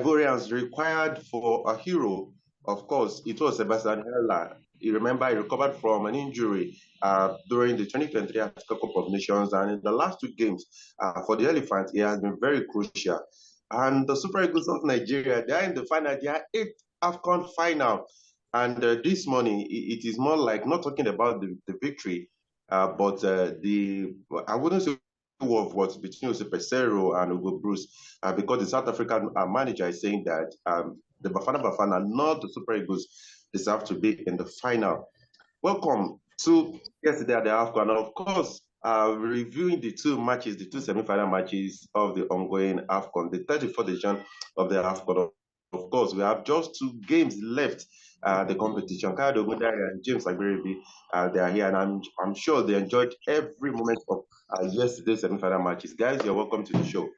Ivorians required for a hero. Of course, it was Sebastian Heller. You remember he recovered from an injury during the 2023 Africa Cup of Nations, and in the last two games for the Elephants, he has been very crucial. And the Super Eagles of Nigeria, they are in the final, they are eighth AFCON final. And this morning, it is more like not talking about the victory, but I wouldn't say of what's between Jose Peseiro and Hugo Broos, because the South African manager is saying that the Bafana Bafana, not the Super Eagles, deserve to be in the final. Welcome to yesterday at the AFCON. And of course, reviewing the two matches, the two semi-final matches of the ongoing AFCON, the 34th edition of the AFCON. Of course, we have just two games left. The competition. Kyle Ogundari and James Agberebi, they are here, and I'm sure they enjoyed every moment of yesterday's semi-final matches. Guys, you're welcome to the show.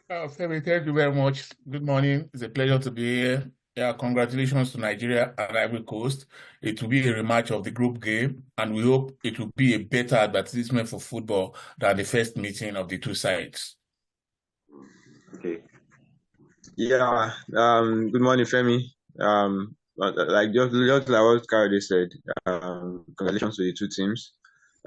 Femi, thank you very much. Good morning. It's a pleasure to be here. Yeah, congratulations to Nigeria and Ivory Coast. It will be a rematch of the group game, and we hope it will be a better advertisement for football than the first meeting of the two sides. Okay. Yeah. Good morning, Femi. Like just like what Kyle said, congratulations to the two teams.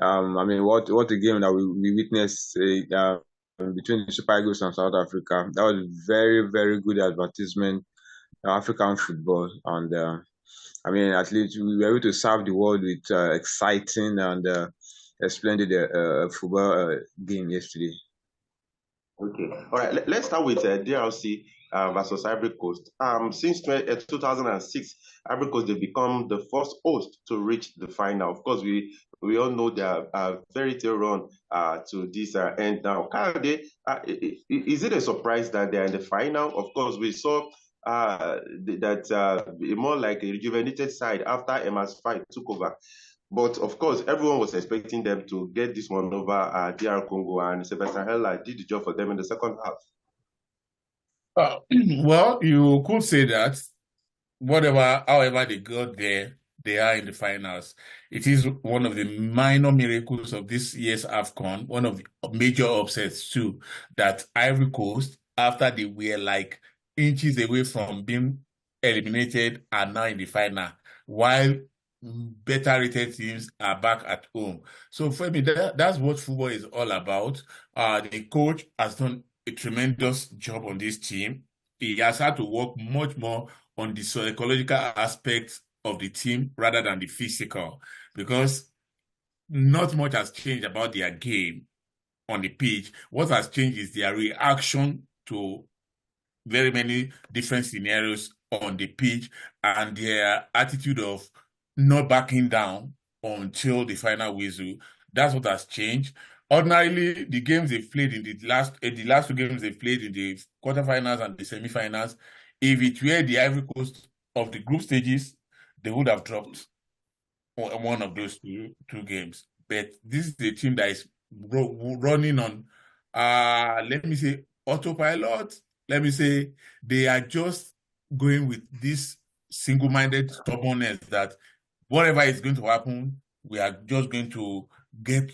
I mean, what a game that we witnessed between the Super Eagles and South Africa. That was very, very good advertisement African football, and I mean, at least we were able to serve the world with exciting and a splendid football game yesterday. Okay, all right. Let's start with DRC versus Ivory Coast. Since 2006, Ivory Coast, they become the first host to reach the final. Of course, we all know their fairy tale run to this end now. Is it a surprise that they're in the final? Of course, we saw that more like a rejuvenated side after Emma's fight took over. But of course, everyone was expecting them to get this one over DR Congo, and Sebastian Heller did the job for them in the second half. Well, you could say that. However they got there, they are in the finals. It is one of the minor miracles of this year's AFCON, one of the major upsets too, that Ivory Coast, after they were like inches away from being eliminated, are now in the final, while better rated teams are back at home. So for me, that's what football is all about. The coach has done a tremendous job on this team. He has had to work much more on the psychological aspects of the team rather than the physical, because not much has changed about their game on the pitch. What has changed is their reaction to very many different scenarios on the pitch and their attitude of not backing down until the final whistle. That's what has changed. Ordinarily, the games they've played in the last two games they've played in the quarterfinals and the semifinals, if it were the Ivory Coast of the group stages, they would have dropped one of those two games. But this is a team that is running on, let me say, autopilot. Let me say they are just going with this single-minded stubbornness that whatever is going to happen, we are just going to get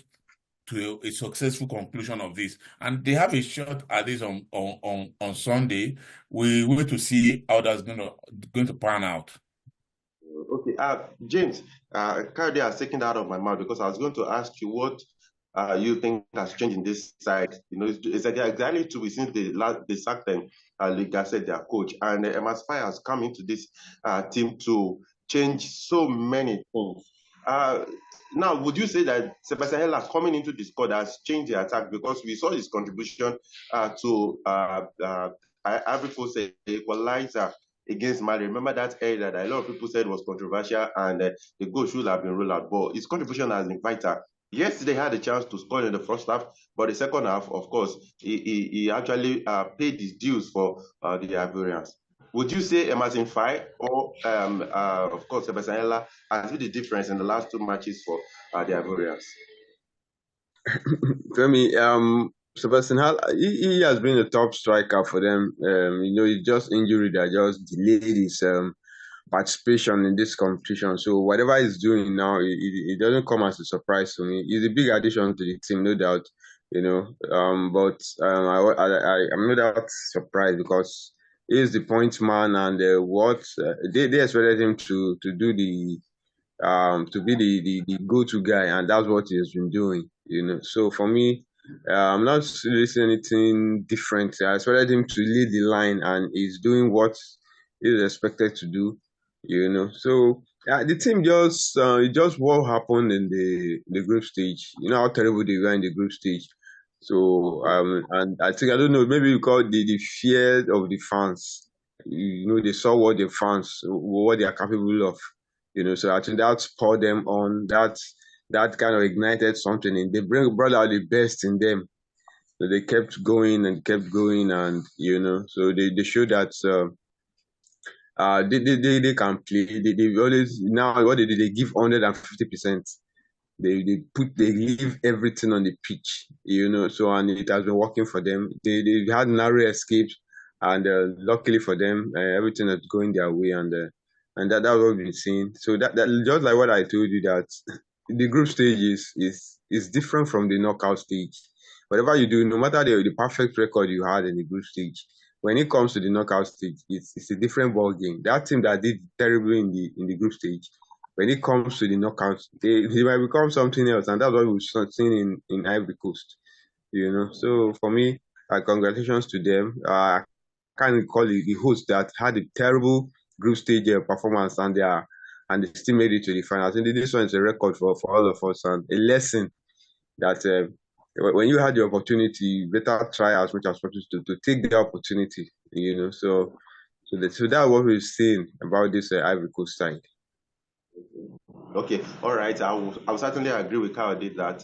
to a successful conclusion of this. And they have a shot at this on Sunday. We wait to see how that's going to pan out. Okay, James, Kyle has taken that out of my mouth, because I was going to ask you what you think has changed in this side. You know, it's exactly 2 weeks since they sacked them, like I said, their coach, and Emma's Fire has come into this team to change so many things. Now, would you say that Sebastian Heller coming into the squad has changed the attack? Because we saw his contribution to Ivory Coast equalizer against Mali. Remember that area that a lot of people said was controversial, and the goal should have been ruled out. But his contribution has been vital. Yesterday had a chance to score in the first half, but the second half, of course, he actually paid his dues for the Ivorians. Would you say Emerson Faye or, of course, Sebastian Heller has been the difference in the last two matches for the Ivorians? For me, Sebastian Heller, he has been a top striker for them. You know, it's just injury that just delayed his participation in this competition. So whatever he's doing now, it doesn't come as a surprise to me. He's a big addition to the team, no doubt. You know, but I'm not that surprised, because He's the point man, and what they expected him to do to be the go-to guy, and that's what he has been doing. So for me, I'm not really seeing anything different. I expected him to lead the line, and he's doing what he's expected to do. So the team just what happened in the group stage. You know how terrible they were in the group stage. So and I think, I don't know, maybe because the fear of the fans. They saw what the fans, what they are capable of. So I think that spurred them on. That kind of ignited something, and they brought out the best in them. So they kept going and kept going, and so they showed that they can play. They always, now what they do, they give 150%. They leave everything on the pitch, So, and it has been working for them. They had narrow escapes, and luckily for them, everything is going their way, and that's what we've been seeing. So that just like what I told you, that the group stage is different from the knockout stage. Whatever you do, no matter the perfect record you had in the group stage, when it comes to the knockout stage, it's a different ball game. That team that did terribly in the group stage, when it comes to the knockouts, they might become something else, and that's what we've seen in Ivory Coast. So for me, congratulations to them. I can't call it the host that had a terrible group stage performance, and they still made it to the final. I think this one is a record for all of us, and a lesson that when you had the opportunity, you better try as much as possible to take the opportunity. So that's what we've seen about this Ivory Coast side. Okay, all right. I will certainly agree with Kayode that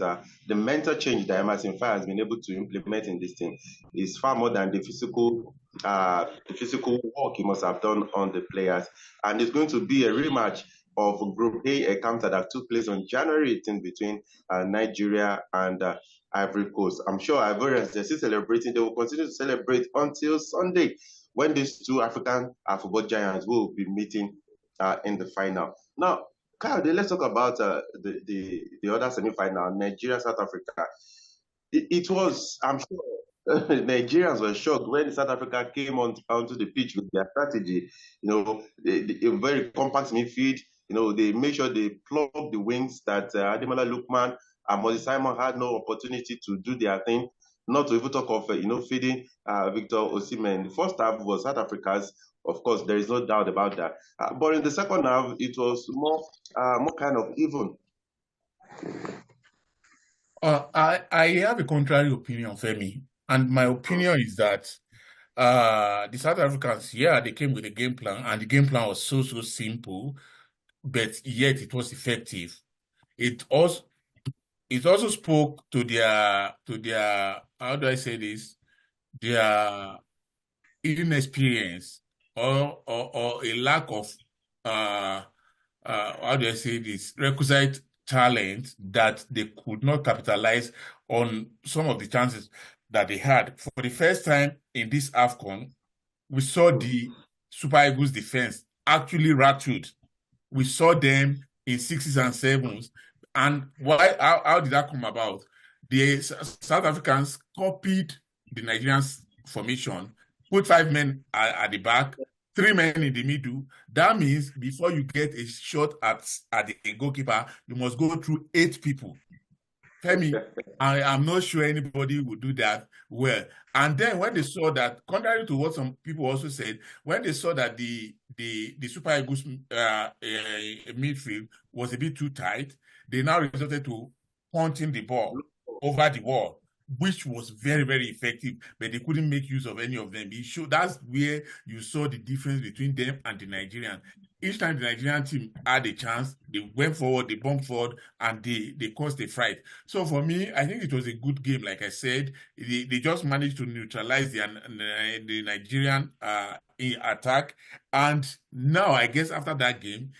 the mental change that Emerson Fire has been able to implement in this team is far more than the physical work he must have done on the players. And it's going to be a rematch of Group A encounter that took place on January 18th between Nigeria and Ivory Coast. I'm sure Ivorians, they're still celebrating. They will continue to celebrate until Sunday, when these two African football giants will be meeting in the final. Now, Kyle, let's talk about the other semi-final, Nigeria, South Africa. It was, I'm sure, Nigerians were shocked when South Africa came onto the pitch with their strategy. A very compact midfield. They made sure they plugged the wings that Ademola Lookman and Moses Simon had no opportunity to do their thing. Not to even talk of, feeding Victor Osimhen. The first half was South Africa's. Of course, there is no doubt about that. But in the second half, it was more kind of even. I have a contrary opinion, Femi, and my opinion is that the South Africans, they came with a game plan, and the game plan was so simple, but yet it was effective. It also spoke to their how do I say this, their inexperience or a lack of how do I say this, requisite talent, that they could not capitalize on some of the chances that they had. For the first time in this AFCON, we saw the Super Eagles defense actually rattled. We saw them in 6s and 7s. And how did that come about? The South Africans copied the Nigerian formation, put 5 men at the back, 3 men in the middle. That means before you get a shot at the goalkeeper, you must go through 8 people. Femi, I'm not sure anybody would do that well. And then when they saw that, contrary to what some people also said, when they saw that the Super Eagles midfield was a bit too tight, they now resorted to punting the ball over the wall, which was very, very effective, but they couldn't make use of any of them. That's where you saw the difference between them and the Nigerian. Each time the Nigerian team had a chance, they went forward, they bumped forward, and they caused a fright. So for me, I think it was a good game. Like I said, they just managed to neutralize the Nigerian attack. And now, I guess after that game,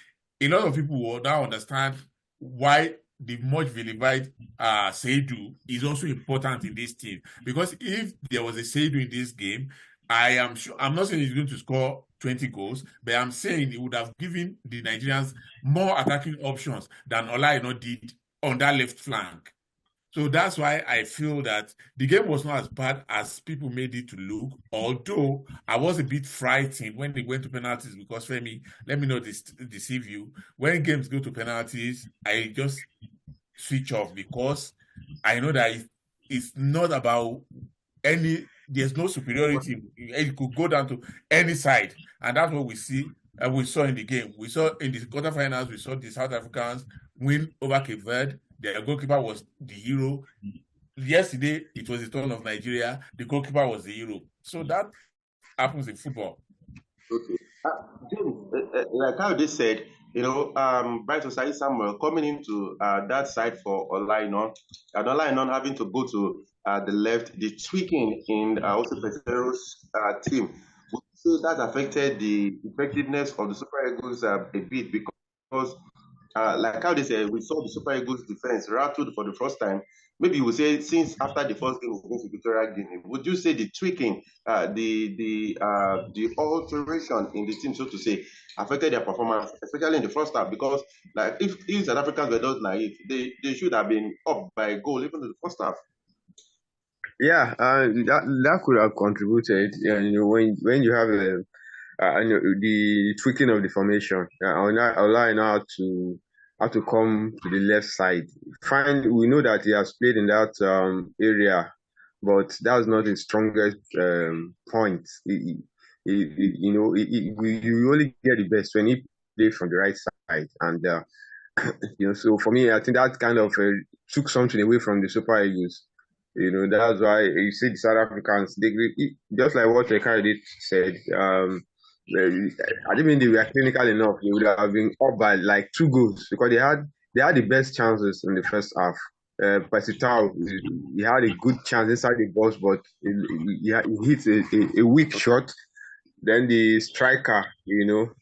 a lot of people will now understand why the much vilified Seidu is also important in this team. Because if there was a Seidu in this game, I am sure, I'm not saying he's going to score 20 goals, but I'm saying he would have given the Nigerians more attacking options than Ola did on that left flank. So that's why I feel that the game was not as bad as people made it to look, although I was a bit frightened when they went to penalties because, Femi, let me not deceive you. When games go to penalties, I just switch off because I know that it's not about there's no superiority. It could go down to any side. And that's what we saw in the game. We saw in the quarterfinals, we saw the South Africans win over Cape Verde. Their goalkeeper was the hero. Yesterday, it was the turn of Nigeria. The goalkeeper was the hero. So that happens in football. Okay. James, like how they said, Bright Osai Samuel coming into that side for Olaino, and Olaino having to go to the left, the tweaking in also Petero's team. Would you say that affected the effectiveness of the Super Eagles a bit because like how they said, we saw the Super Eagles defense rattled for the first time. Maybe you would say since after the first game against Equatorial Guinea, would you say the tweaking, the alteration in the team, so to say, affected their performance, especially in the first half? Because like if South Africans were not naive, they should have been up by a goal even in the first half. Yeah, that could have contributed. When you have the tweaking of the formation, allowing how to come to the left side. Fine, we know that he has played in that area, but that's not his strongest point. You only get the best when he plays from the right side, and so for me, I think that kind of took something away from the Super Eagles. That's why you see the South Africans, just like what Ekari said, I didn't mean they were clinical enough. They would have been up by like 2 goals because they had the best chances in the first half. Pasitao, he had a good chance inside the box, but he hit a weak shot. Then the striker,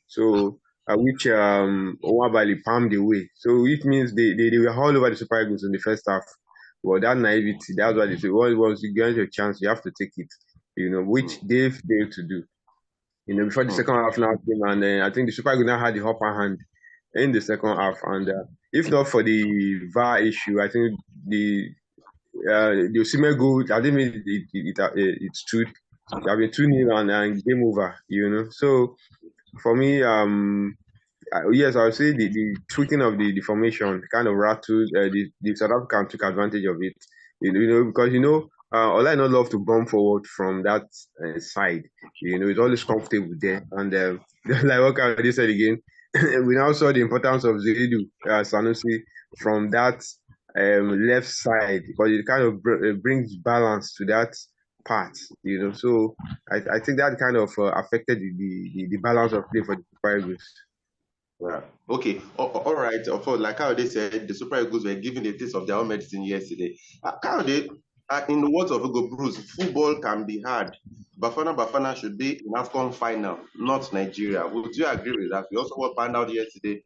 so which Owabali palmed away. So it means they were all over the Super Eagles in the first half. Well, that naivety, that's what they say. Once you get a chance, you have to take it, which they failed to do. Before the second half now came, and I think the Super Eagles now had the upper hand in the second half. And if not for the VAR issue, I think the Osimhen goal, I didn't mean it stood. It have been 2-0 and game over, So for me, yes, I would say the tweaking of the formation kind of rattled. The South African took advantage of it, because Olaino love to bomb forward from that side. He's always comfortable there. And like what Kennedy said again, we now saw the importance of Zaidu Sanusi from that left side, because it kind of brings balance to that part. So I think that kind of affected the balance of play for the Super Eagles. Yeah. Okay. All right. Like how they said, the Super Eagles were given a taste of their own medicine yesterday. In the words of Hugo Broos, football can be hard. Bafana Bafana should be in AFCON final, not Nigeria. Would you agree with that? We also found out yesterday,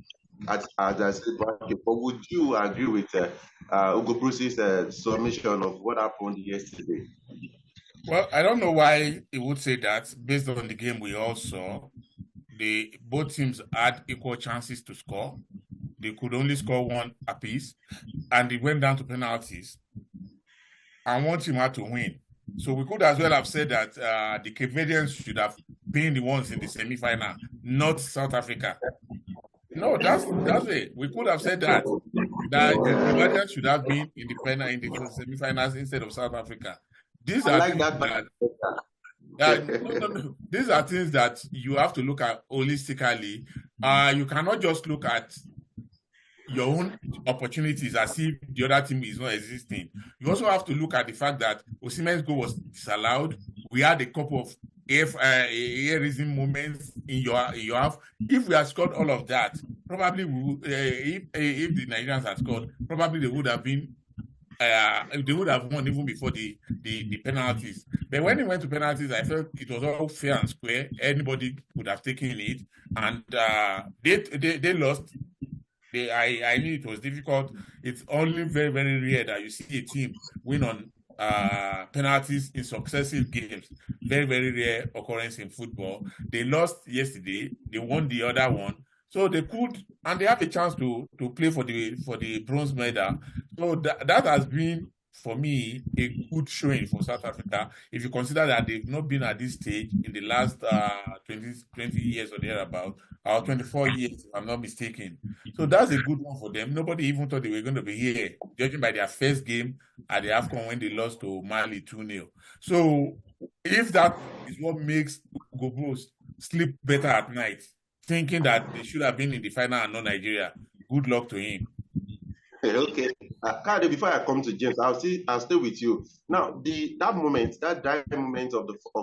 as I said, but would you agree with Hugo Broos' submission of what happened yesterday? Well, I don't know why he would say that based on the game we all saw. Both teams had equal chances to score. They could only score one apiece, and it went down to penalties. And one team had to win. So we could as well have said that the Cape Verdeans should have been the ones in the semi-final, not South Africa. No, that's it. We could have said that the Cape Verdeans should have been in the semi-finals instead of South Africa. These are things no. These are things that you have to look at holistically. You cannot just look at your own opportunities as if the other team is not existing. You also have to look at the fact that Osimhen's goal was disallowed. We had a couple of air-raising moments in your half. If we had scored all of that, probably if the Nigerians had scored, probably they would have been. They would have won even before the penalties. But when it went to penalties, I felt it was all fair and square. Anybody would have taken it, and they lost. I knew it was difficult. It's only very, very rare that you see a team win on penalties in successive games. Very, very rare occurrence in football. They lost yesterday. They won the other one. So they could, and they have a chance to play for the bronze medal. So that has been, for me, a good showing for South Africa. If you consider that they've not been at this stage in the last 20 years or thereabout, or 24 years, if I'm not mistaken. So that's a good one for them. Nobody even thought they were going to be here, judging by their first game at the AFCON when they lost to Mali 2-0. So if that is what makes Hugo Broos sleep better at night, thinking that they should have been in the final and not Nigeria, good luck to him. Okay. Kade, before I come to James, I'll stay with you. Now, that moment of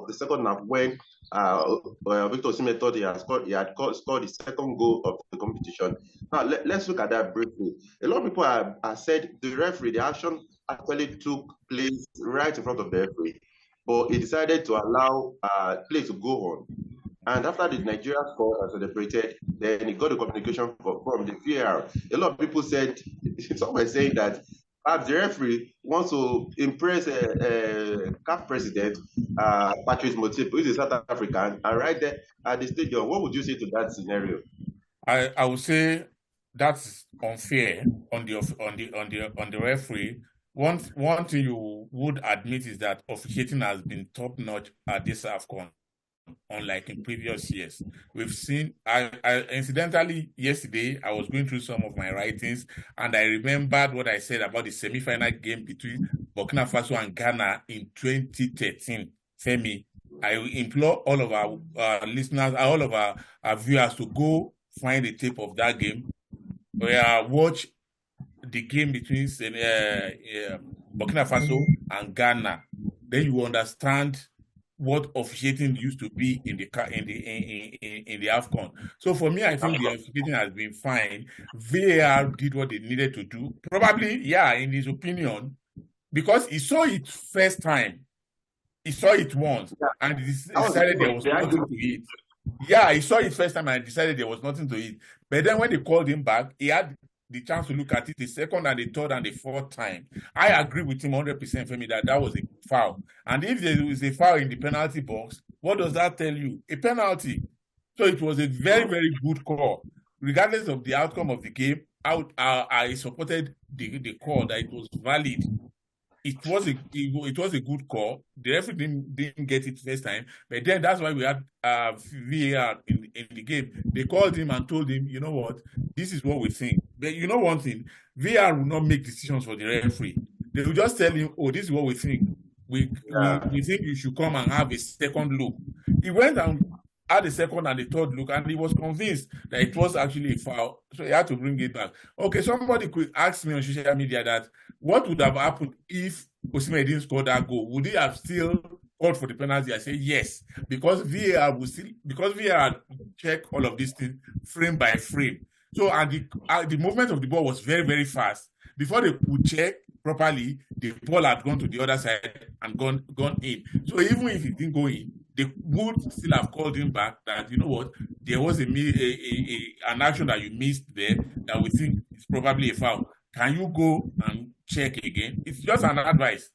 the second half when Victor Osimhen thought he had scored the second goal of the competition. Now, let's look at that briefly. A lot of people have said the action actually took place right in front of the referee, but he decided to allow play to go on. And after the Nigeria scored and celebrated, then he got a communication from the VAR. A lot of people said, some were saying that perhaps the referee wants to impress CAF president, Patrice Motsepe, who is a South African, and right there at the stadium. What would you say to that scenario? I would say that's unfair on the referee. One thing you would admit is that officiating has been top notch at this AFCON, unlike in previous years. We've seen, I incidentally, yesterday, I was going through some of my writings and I remembered what I said about the semi-final game between Burkina Faso and Ghana in 2013. Femi, I implore all of our listeners, all of our viewers to go find the tape of that game. Watch the game between Burkina Faso and Ghana. Then you understand what officiating used to be in the AFCON. So for me, I think the officiating has been fine. VAR did what they needed to do. Probably, yeah, in his opinion, because he saw it first time. He saw it once and he decided there was nothing to it. Yeah, he saw it first time and decided there was nothing to it. But then when they called him back, he had the chance to look at it the second and the third and the fourth time. I agree with him 100%, Femi, that was a foul. And if there is a foul in the penalty box, what does that tell you? A penalty. So it was a very, very good call. Regardless of the outcome of the game, I supported the call that it was valid. It was a good call. The referee didn't get it first time, but then that's why we had VAR in the game. They called him and told him, you know what, this is what we think. But you know one thing, VAR will not make decisions for the referee. They will just tell him, oh, this is what we think. We think you should come and have a second look. He went and had a second and a third look, and he was convinced that it was actually a foul, so he had to bring it back. Okay, somebody could ask me on social media that what would have happened if Osimhen didn't score that goal? Would he have still called for the penalty? I say yes, because VAR check all of these things frame by frame. So and the movement of the ball was very, very fast. Before they could check properly, the ball had gone to the other side and gone in. So even if it didn't go in, they would still have called him back that, you know what, there was an action that you missed there that we think is probably a foul. Can you go and check again? It's just an advice.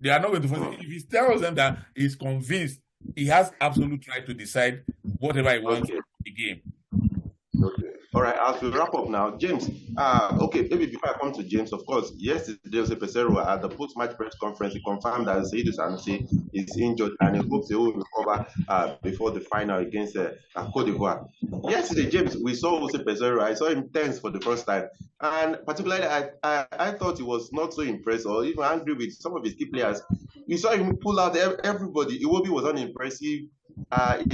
They are not going to force it. If he tells them that he's convinced, he has absolute right to decide whatever he wants in the game. Okay. All right, as we wrap up now, James, okay, maybe before I come to James, of course, yesterday, Jose Peseiro at the post-match press conference, he confirmed that Seydou Sanusi is injured and he hopes he will recover before the final against Cote d'Ivoire. Yesterday, James, we saw Jose Peseiro. I saw him tense for the first time, and particularly, I thought he was not so impressed or even angry with some of his key players. We saw him pull out everybody. Iwobi was unimpressive. He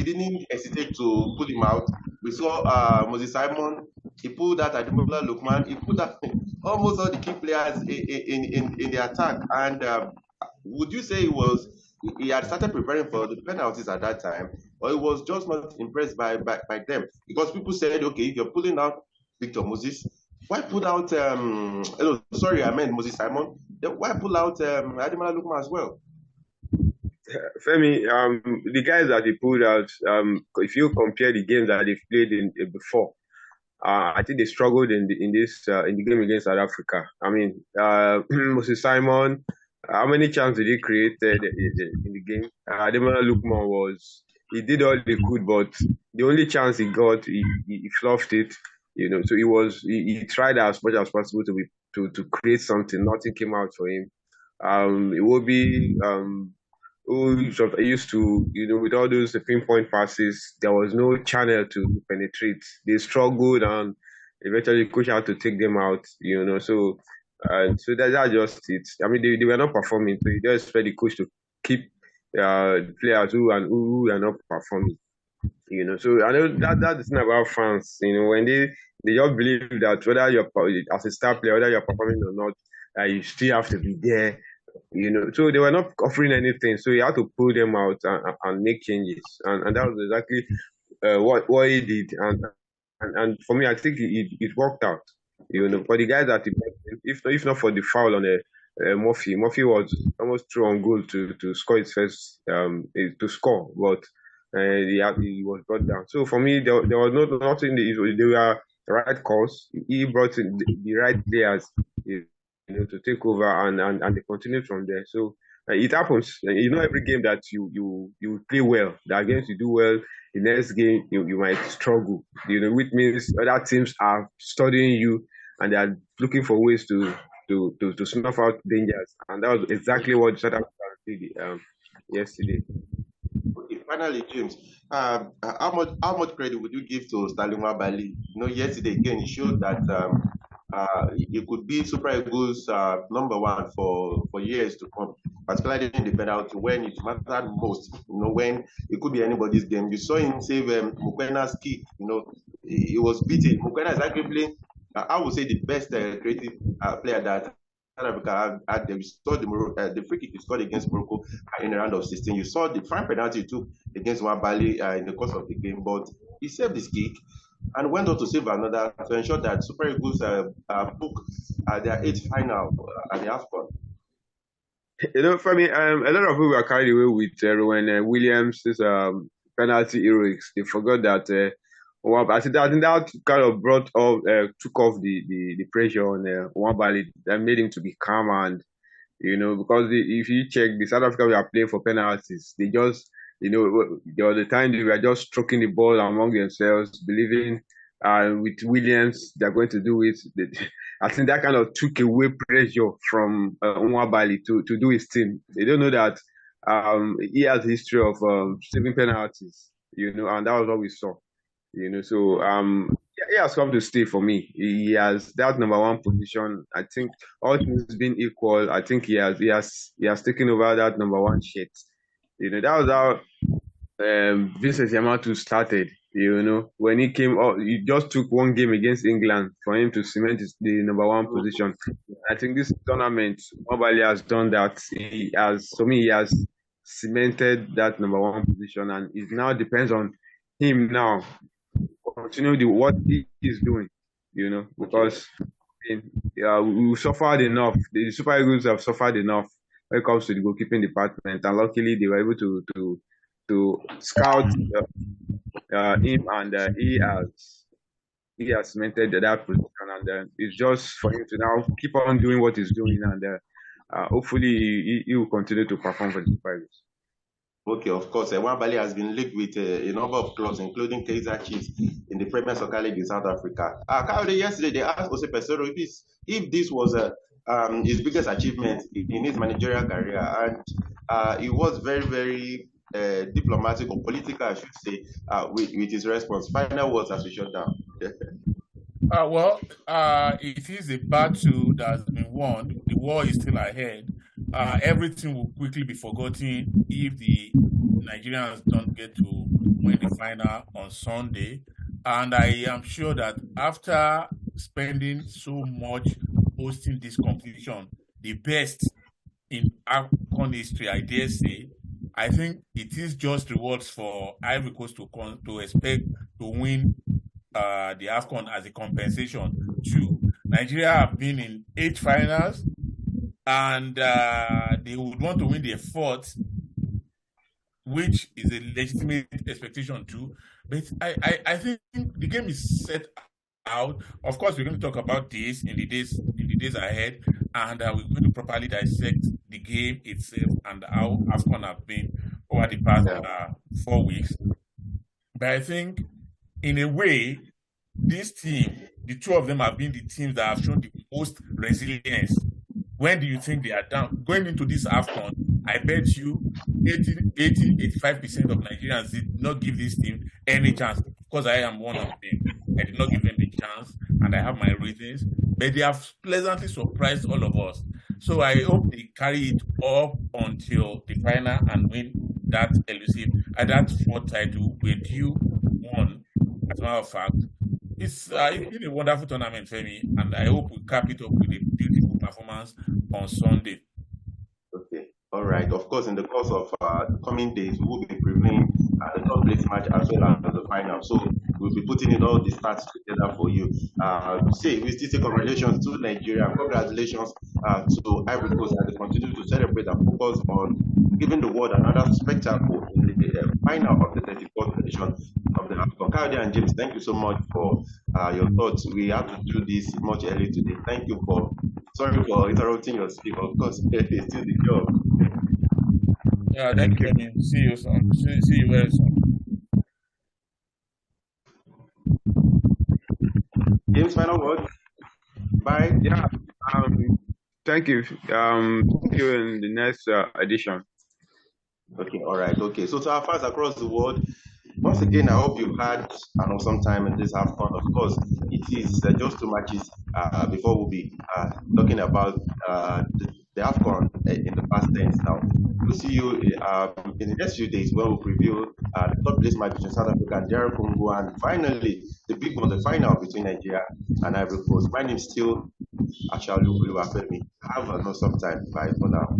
didn't hesitate to pull him out. We saw Moses Simon. He pulled out Ademola Lookman. He pulled out almost all the key players in the attack. And would you say he had started preparing for the penalties at that time, or he was just not impressed by them? Because people said, okay, if you're pulling out Victor Moses, why pull out? I meant Moses Simon. Why pull out Ademola Lookman as well? Femi, the guys that he pulled out, if you compare the games that they've played in before, I think they struggled in the game against South Africa. I mean, Moses Simon, how many chances did he create in the game? Ademola Lookman he did all he could, but the only chance he got, he fluffed it. You know, so he tried as much as possible to be to create something. Nothing came out for him. It will be who sort of used to, with all those pinpoint passes, there was no channel to penetrate. They struggled, and eventually coach had to take them out, So, so that's just it. I mean, they were not performing, so you just expect the coach to keep players who are not performing. So I know that's the thing about fans. When they just believe that whether you're as a star player, whether you're performing or not, you still have to be there. So they were not offering anything, so you had to pull them out and make changes, and that was exactly what he did, and for me, I think it worked out. For the guys that he brought in, if not for the foul on Murphy was almost through on goal to score his first to score, but he was brought down. So for me, there was nothing. They were the right calls. He brought in the right players, to take over, and they continue from there. So it happens. Every game that you play well, that games you do well, the next game you might struggle. Which means other teams are studying you and they are looking for ways to snuff out dangers, and that was exactly what South Africa did yesterday. Okay, finally, James, how much credit would you give to Sterling Wabali? Yesterday again, he showed that he could be Super Eagles number one for years to come, particularly in the penalty when it mattered most. When it could be anybody's game. You saw him save Mukwena's kick. He was beaten. Mukwena is arguably, I would say, the best creative player that South Africa had there. You saw the free kick he scored against Morocco in the round of 16. You saw the fine penalty he took against Wabali in the course of the game, but he saved his kick and went on to save another to ensure that Super Eagles book their eighth final at the AFCON. For me, a lot of people were carried away with when Williams' penalty heroics. They forgot that. I think that kind of took off the pressure on Wabali. That made him to be calm, and because if you check, the South Africa we are playing for penalties, they just there was the time they were just stroking the ball among themselves, believing with Williams they're going to do it. I think that kind of took away pressure from Nwabali to do his thing. They don't know that he has a history of saving penalties, and that was what we saw. So he has come to stay for me. He has that number one position. I think all things being equal, I think he has taken over that number one shit. That was how Vincent Yamatu started. When he came up, he just took one game against England for him to cement the number one position. I think this tournament, Mobali has done that. He has cemented that number one position, and it now depends on him now continue what he is doing. Because we suffered enough. The Super Eagles have suffered enough when it comes to the goalkeeping department, and luckily they were able to scout him, and he has cemented that position, and it's just for him to now keep on doing what he's doing, and hopefully he will continue to perform for the Super Eagles. Okay, of course. Wabali has been linked with a number of clubs, including Kaizer Chiefs in the Premier Soccer League in South Africa. Yesterday, they asked Jose Pesero if this was his biggest achievement in his managerial career, and he was very, very diplomatic or political, I should say, with his response. Final words as we shut down. It is a battle that has been won. The war is still ahead. Everything will quickly be forgotten if the Nigerians don't get to win the final on Sunday. And I am sure that after spending so much hosting this competition, the best in AFCON history, I dare say, I think it is just rewards for Ivory Coast to expect to win the AFCON as a compensation too. Nigeria have been in 8 finals, and they would want to win their 4th, which is a legitimate expectation too. But I think the game is set out. Of course, we're going to talk about this in the days ahead, and we're going to properly dissect the game itself and how AFCON have been over the past 4 weeks. But I think, in a way, this team, the two of them have been the teams that have shown the most resilience. When do you think they are down? Going into this AFCON, I bet you 85% of Nigerians did not give this team any chance. Because I am one of them. I did not give them the chance, and I have my reasons. But they have pleasantly surprised all of us. So I hope they carry it up until the final and win that elusive, that fourth title with you won. As a matter of fact, it's been a wonderful tournament for me, and I hope we cap it up with a beautiful performance on Sunday. Okay, all right. Of course, in the course of the coming days, we will be previewing the top place match as well as the final. So we'll be putting in all the stats together for you. We still say congratulations to Nigeria. Congratulations to Ivory Coast as they continue to celebrate and focus on giving the world another spectacle in the final of the 34th edition of the AFCON. Kayode and James, thank you so much for your thoughts. We have to do this much early today. Thank you for. Sorry for interrupting your speech. Of course, it's still the job. Yeah, thank you. See you soon. See you very soon. James, final word. Bye. Yeah. Thank you. See you in the next edition. Okay. All right. Okay. So to our fans across the world, once again, I hope you've had an awesome time in this AFCON. Of course, it is just 2 matches before we'll be talking about the AFCON in the past tense now. We'll see you in the next few days when we'll preview the third place match between South Africa and DR Congo, and finally the big one, the final between Nigeria and Ivory Coast. My name is still Ashalu Oluwafemi. Have an awesome time. Bye for now.